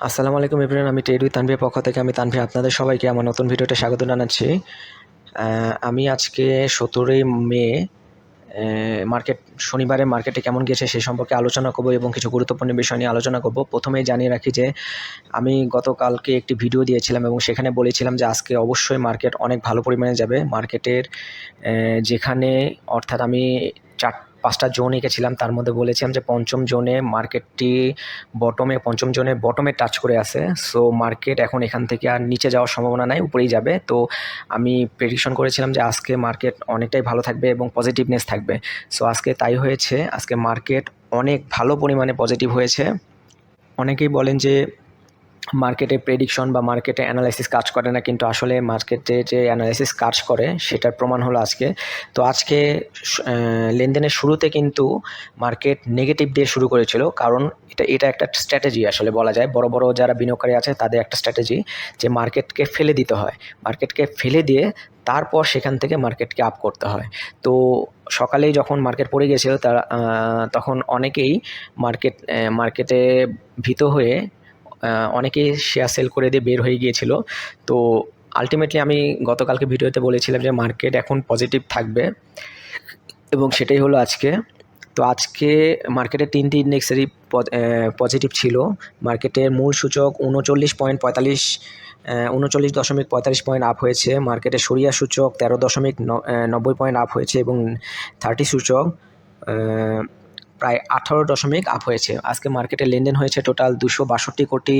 আসসালামু আলাইকুম এভরিওয়ান, আমি ট্রেড উইথ তানভীর পক্ষ থেকে আমি তানভীর আপনাদের সবাইকে আমার নতুন ভিডিওতে স্বাগত জানাচ্ছি। আমি আজকে 17ই মে শনিবারে মার্কেটে কেমন গেছে সে সম্পর্কে আলোচনা করব এবং কিছু গুরুত্বপূর্ণ বিষয় নিয়ে আলোচনা করব। প্রথমেই জানিয়ে রাখি যে আমি গতকালকে একটি ভিডিও দিয়েছিলাম এবং সেখানে বলেছিলাম যে আজকে অবশ্যই মার্কেট অনেক ভালো পরিমাণে যাবে। মার্কেটের যেখানে অর্থাৎ আমি 4-5টা জোন এঁকেছিলাম, তার মধ্যে বলেছিলাম যে পঞ্চম জোনে মার্কেটটি পঞ্চম জোনে বটমে টাচ করে আছে। সো মার্কেট এখন এখান থেকে আর নিচে যাওয়ার সম্ভাবনা নাই, উপরেই যাবে। তো আমি প্রেডিকশন করেছিলাম যে আজকে মার্কেট অনেকটাই ভালো থাকবে এবং পজিটিভনেস থাকবে। সো আজকে তাই হয়েছে, আজকে মার্কেট অনেক ভালো পরিমাণে পজিটিভ হয়েছে। অনেকেই বলেন যে মার্কেটে প্রেডিকশন বা মার্কেটে অ্যানালাইসিস কাজ করে না, কিন্তু আসলে মার্কেটে যে অ্যানালাইসিস কাজ করে সেটার প্রমাণ হলো আজকে। তো আজকে লেনদেনের শুরুতে কিন্তু মার্কেট নেগেটিভ দিয়ে শুরু করেছিল, কারণ এটা একটা স্ট্র্যাটেজি আসলে বলা যায়। বড় বড় যারা বিনিয়োগকারী আছে তাদের একটা স্ট্র্যাটেজি যে মার্কেটকে ফেলে দিতে হয়, মার্কেটকে ফেলে দিয়ে তারপর সেখান থেকে মার্কেটকে আপ করতে হয়। তো সকালেই যখন মার্কেট পড়ে গেছিল তারা তখন অনেকেই মার্কেটে ভীত হয়ে অনেকেই শেয়ার সেল করে দিয়ে বের হয়ে গিয়েছিল। তো আলটিমেটলি আমি গতকালকে ভিডিওতে বলেছিলাম যে মার্কেট এখন পজিটিভ থাকবে এবং সেটাই হলো আজকে। তো আজকে মার্কেটের 3টি ইন্ডেক্সেরই পজিটিভ ছিল। মার্কেটের মূল সূচক 39.45 পয়েন্ট আপ হয়েছে। মার্কেটের সরিয়া সূচক 13.90 পয়েন্ট আপ হয়েছে এবং 30 সূচক প্রায় 18 আপ হয়েছে। আজকে মার্কেটে লেনদেন হয়েছে টোটাল 262.86 কোটি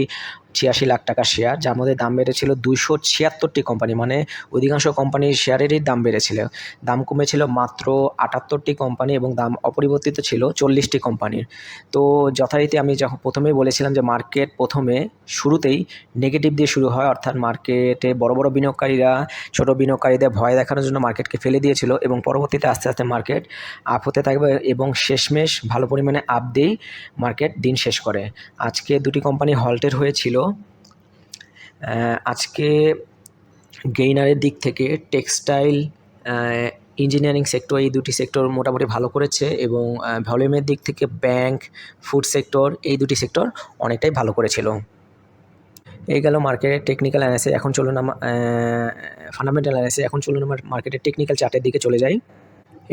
টাকা শেয়ার, যার মধ্যে দাম বেড়েছিল 276টি কোম্পানি, মানে অধিকাংশ কোম্পানির শেয়ারেরই দাম বেড়েছিল। দাম কমেছিল মাত্র 78টি কোম্পানি এবং দাম অপরিবর্তিত ছিল 40টি কোম্পানির। তো যথারীতি আমি যখন প্রথমেই বলেছিলাম যে মার্কেট প্রথমে শুরুতেই নেগেটিভ দিয়ে শুরু হয়, অর্থাৎ মার্কেটে বড় বড় বিনিয়োগকারীরা ছোট বিনিয়োগকারীদের ভয় দেখানোর জন্য মার্কেটকে ফেলে দিয়েছিল এবং পরবর্তীতে আস্তে আস্তে মার্কেট আপ হতে থাকবে এবং শেষমেশ ভালো পরিমাণে আপ দিয়েই মার্কেট দিন শেষ করে। আজকে দুটি কোম্পানি হল্টেড হয়েছিল। আজকে গেইনারের দিক থেকে টেক্সটাইল, ইঞ্জিনিয়ারিং সেক্টর, এই দুটি সেক্টর মোটামুটি ভালো করেছে এবং ভলিউমের দিক থেকে ব্যাংক, ফুড সেক্টর, এই দুটি সেক্টর অনেকটাই ভালো করেছিল। এই গেল মার্কেটের টেকনিক্যাল অ্যানালাইসিস। এখন চলুন ফান্ডামেন্টাল অ্যানালাইসিস। এখন চলুন আমার মার্কেটের টেকনিক্যাল চার্টের দিকে চলে যাই।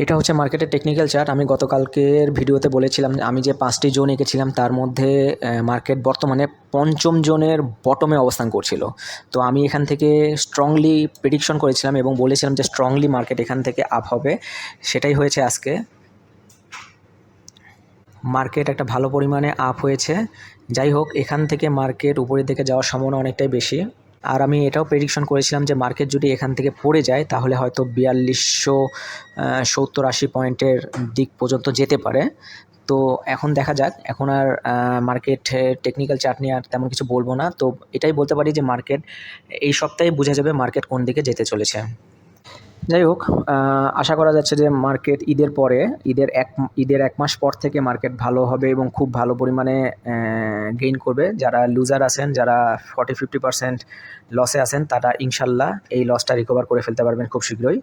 এটা হচ্ছে মার্কেটের টেকনিক্যাল চার্ট। আমি গতকালকের ভিডিওতে বলেছিলাম আমি যে 5টি জোন এঁকেছিলাম তার মধ্যে মার্কেট বর্তমানে পঞ্চম জোনের বটমে অবস্থান করছিল। তো আমি এখান থেকে স্ট্রংলি প্রেডিকশন করেছিলাম এবং বলেছিলাম যে স্ট্রংলি মার্কেট এখান থেকে আপ হবে। সেটাই হয়েছে আজকে। মার্কেট একটা ভালো পরিমাণে আপ হয়েছে। যাই হোক, এখান থেকে মার্কেট উপরের দিকে যাওয়ার সম্ভাবনা অনেকটাই বেশি। আর আমি এটাও প্রেডিকশন করেছিলাম যে মার্কেট যদি এখান থেকে পড়ে যায় তাহলে হয়তো 4270-80 পয়েন্টের দিক পর্যন্ত যেতে পারে। তো এখন দেখা যাক। এখন আর মার্কেট টেকনিক্যাল চার্ট নিয়ে আর তেমন কিছু বলবো না। তো এটাই বলতে পারি যে মার্কেট এই সপ্তাহে বোঝা যাবে মার্কেট কোন দিকে যেতে চলেছে। যাই হোক, আশা করা যাচ্ছে যে মার্কেট ঈদের পরে ঈদের 1 মাস পর থেকে মার্কেট ভালো হবে এবং খুব ভালো পরিমাণে গেইন করবে। যারা লুজার আছেন, যারা 40-50% লসে আছেন, তারা ইনশাল্লাহ এই লসটা রিকভার করে ফেলতে পারবেন খুব শীঘ্রই।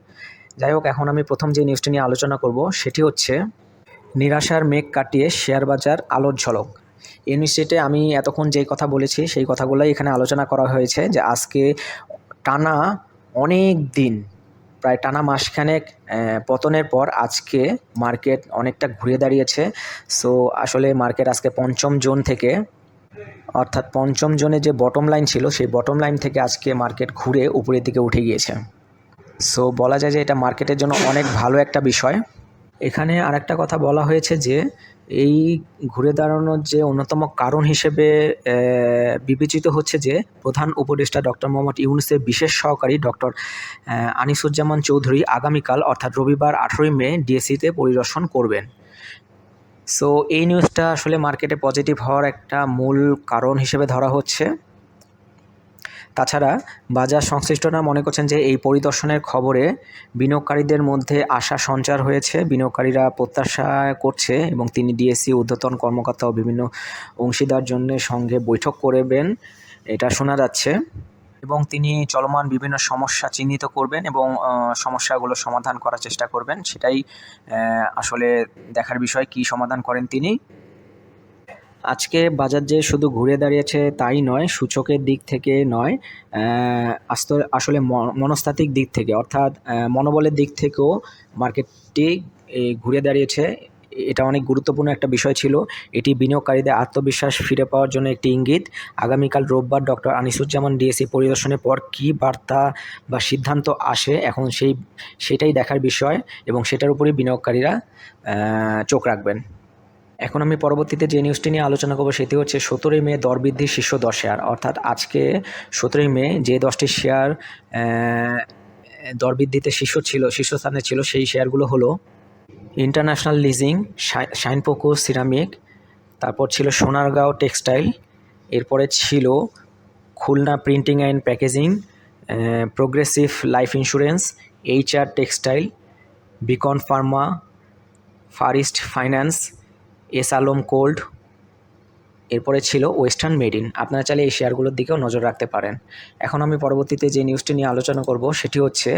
যাই হোক, এখন আমি প্রথম যে নিউজটি নিয়ে আলোচনা করব সেটি হচ্ছে নিরাশার মেঘ কাটিয়ে শেয়ার বাজার আলোর ঝলক। এই নিউজটিতে আমি এতক্ষণ যেই কথা বলেছি সেই কথাগুলোই এখানে আলোচনা করা হয়েছে যে আজকে টানা অনেক দিন, প্রায় টানা মাসখানেক পতনের পর আজকে মার্কেট অনেকটা ঘুরে দাঁড়িয়েছে। সো আসলে মার্কেট আজকে পঞ্চম জোন থেকে, অর্থাৎ পঞ্চম জোনে যে বটম লাইন ছিল সেই বটম লাইন থেকে আজকে মার্কেট ঘুরে উপরের দিকে উঠে গিয়েছে। সো বলা যায় যে এটা মার্কেটের জন্য অনেক ভালো একটা বিষয়। এখানে আরেকটা কথা বলা হয়েছে যে এই ঘুরে দাঁড়ানোর যে অন্যতম কারণ হিসেবে বিবেচিত হচ্ছে যে প্রধান উপদেষ্টা ডক্টর মোহাম্মদ ইউনূসের বিশেষ সহকারী ডক্টর আনিসুজ্জামান চৌধুরী আগামীকাল অর্থাৎ রবিবার 18ই মে ডিএসইতে পরিদর্শন করবেন। সো এই নিউজটা আসলে মার্কেটে পজিটিভ হওয়ার একটা মূল কারণ হিসেবে ধরা হচ্ছে। তাছাড়া বাজার সংশ্লিষ্টরা মনে করছেন যে এই পরিদর্শনের খবরে বিনিয়োগকারীদের মধ্যে আশা সঞ্চার হয়েছে। বিনিয়োগকারীরা প্রত্যাশা করছে এবং তিনি ডিএসই ঊর্ধ্বতন কর্মকর্তা ও বিভিন্ন অংশীদার জন্য সঙ্গে বৈঠক করবেন, এটা শোনা যাচ্ছে। এবং তিনি চলমান বিভিন্ন সমস্যা চিহ্নিত করবেন এবং সমস্যাগুলো সমাধান করার চেষ্টা করবেন। সেটাই আসলে দেখার বিষয়, কী সমাধান করেন তিনি। আজকে বাজার যে শুধু ঘুরে দাঁড়িয়েছে তাই নয়, সূচকের দিক থেকে নয়, আসলে মনস্তাত্ত্বিক দিক থেকে অর্থাৎ মনোবলের দিক থেকেও মার্কেটটি ঘুরে দাঁড়িয়েছে। এটা অনেক গুরুত্বপূর্ণ একটা বিষয় ছিল। এটি বিনিয়োগকারীদের আত্মবিশ্বাস ফিরে পাওয়ার জন্য একটি ইঙ্গিত। আগামীকাল রোববার ডক্টর আনিসুজ্জামান ডিএসই পরিদর্শনের পর কী বার্তা বা সিদ্ধান্ত আসে এখন সেটাই দেখার বিষয়, এবং সেটার উপরেই বিনিয়োগকারীরা চোখ রাখবেন। এখন আমি পরবর্তীতে যে নিউজটি নিয়ে আলোচনা করবো সেটি হচ্ছে 17ই মে দরবৃদ্ধির শীর্ষ 10 শেয়ার। অর্থাৎ আজকে 17ই মে যে 10টি শেয়ার দরবৃদ্ধিতে শীর্ষস্থানে ছিল সেই শেয়ারগুলো হলো ইন্টারন্যাশনাল লিজিং, শাইনপোকো সিরামিক, তারপর ছিল সোনারগাঁও টেক্সটাইল, এরপরে ছিল Khulna printing and packaging, progressive life insurance, HR textile, Beacon pharma, far east finance, S Alam cold, এরপরে ছিল ওয়েস্টার্ন মেরিন। আপনারা চাইলে এই শেয়ারগুলোর দিকেও নজর রাখতে পারেন। এখন আমি পরবর্তীতে যে নিউজটি নিয়ে আলোচনা করব সেটি হচ্ছে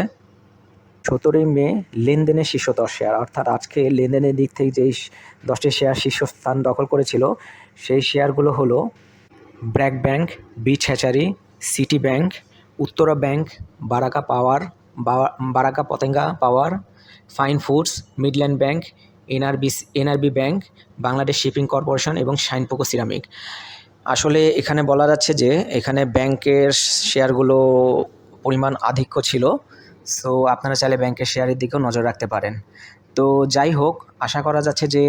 17ই মে লেনদেনের শীর্ষ 10 শেয়ার। অর্থাৎ আজকে লেনদেনের দিক থেকে যেই 10টি শেয়ার শীর্ষস্থান দখল করেছিল সেই শেয়ারগুলো হলো BRAC Bank, Beach Hatchery, City Bank, Uttara Bank, Baraka Patenga Power, Fine Foods, Midland Bank, NRB Bank, Bangladesh Shipping Corporation এবং শাইনপোকো সিরামিক। আসলে এখানে বলা যাচ্ছে যে এখানে ব্যাংকের শেয়ারগুলো পরিমাণ আধিক্য ছিল, সো আপনারা চাইলে ব্যাংকের শেয়ারের দিকেও নজর রাখতে পারেন। তো যাই হোক, আশা করা যাচ্ছে যে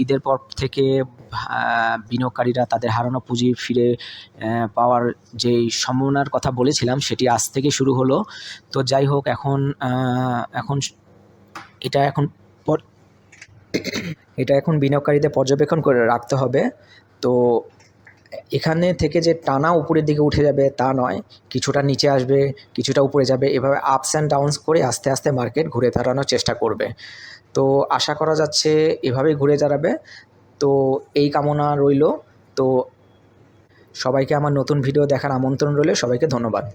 ঈদের পর থেকে বিনিয়োগকারীরা তাদের হারানো পুঁজি ফিরে পাওয়ার যেই সম্ভাবনার কথা বলেছিলাম সেটি আজ থেকে শুরু হলো। তো যাই হোক, এখন এটা এখন বিনিয়োগকারীদের পর্যবেক্ষণ করে রাখতে হবে। তো এখানে থেকে যে টানা উপরের দিকে উঠে যাবে তা নয়, কিছুটা নিচে আসবে, কিছুটা উপরে যাবে, এভাবে আপস অ্যান্ড ডাউনস করে আস্তে আস্তে মার্কেট ঘুরে দাঁড়ানোর চেষ্টা করবে। তো আশা করা যাচ্ছে এভাবেই ঘুরে দাঁড়াবে। তো এই কামনা রইল। তো সবাইকে আমার নতুন ভিডিও দেখার আমন্ত্রণ রইল। সবাইকে ধন্যবাদ।